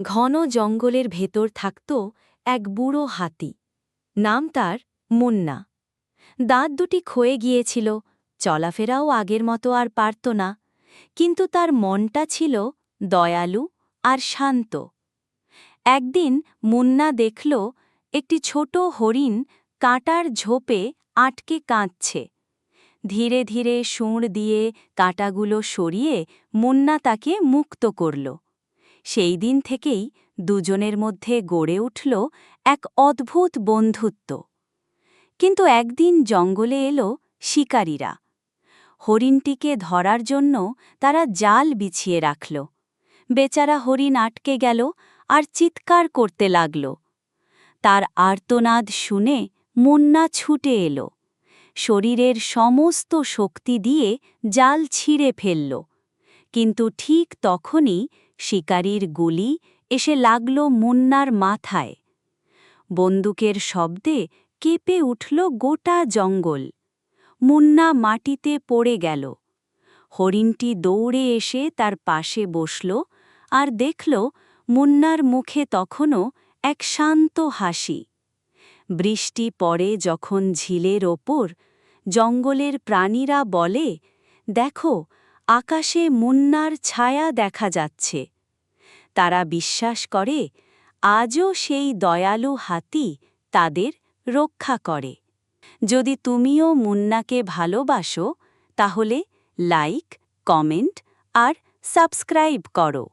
ঘন জঙ্গলের ভেতর থাকত এক বুড়ো হাতি। নাম তার মুন্না। দাঁত দুটি ক্ষয়ে গিয়েছিল, চলাফেরাও আগের মতো আর পারত না, কিন্তু তার মনটা ছিল দয়ালু আর শান্ত। একদিন মুন্না দেখল একটি ছোট হরিণ কাঁটার ঝোপে আটকে কাঁদছে। ধীরে ধীরে শুঁড় দিয়ে কাঁটাগুলো সরিয়ে মুন্না তাকে মুক্ত করল। সেই দিন থেকেই দুজনের মধ্যে গড়ে উঠল এক অদ্ভুত বন্ধুত্ব। কিন্তু একদিন জঙ্গলে এলো শিকারীরা। হরিণটিকে ধরার জন্য তারা জাল বিছিয়ে রাখল। বেচারা হরিণ আটকে গেল আর চিৎকার করতে লাগল। তার আর্তনাদ শুনে মুন্না ছুটে এলো। শরীরের সমস্ত শক্তি দিয়ে জাল ছিঁড়ে ফেলল। কিন্তু ঠিক তখনই শিকারীর গুলি এসে লাগল মুন্নার মাথায়। বন্দুকের শব্দে কেঁপে উঠল গোটা জঙ্গল। মুন্না মাটিতে পড়ে গেল। হরিণটি দৌড়ে এসে তার পাশে বসল আর দেখল মুন্নার মুখে তখনও এক শান্ত হাসি। বৃষ্টি পড়ে যখন ঝিলের ওপর, জঙ্গলের প্রাণীরা বলে, দেখো, আকাশে মুন্নার ছায়া দেখা যাচ্ছে। তারা বিশ্বাস করে আজও সেই দয়ালু হাতি তাদের রক্ষা করে। যদি তুমিও মুন্নাকে ভালোবাসো, তাহলে লাইক, কমেন্ট আর সাবস্ক্রাইব করো।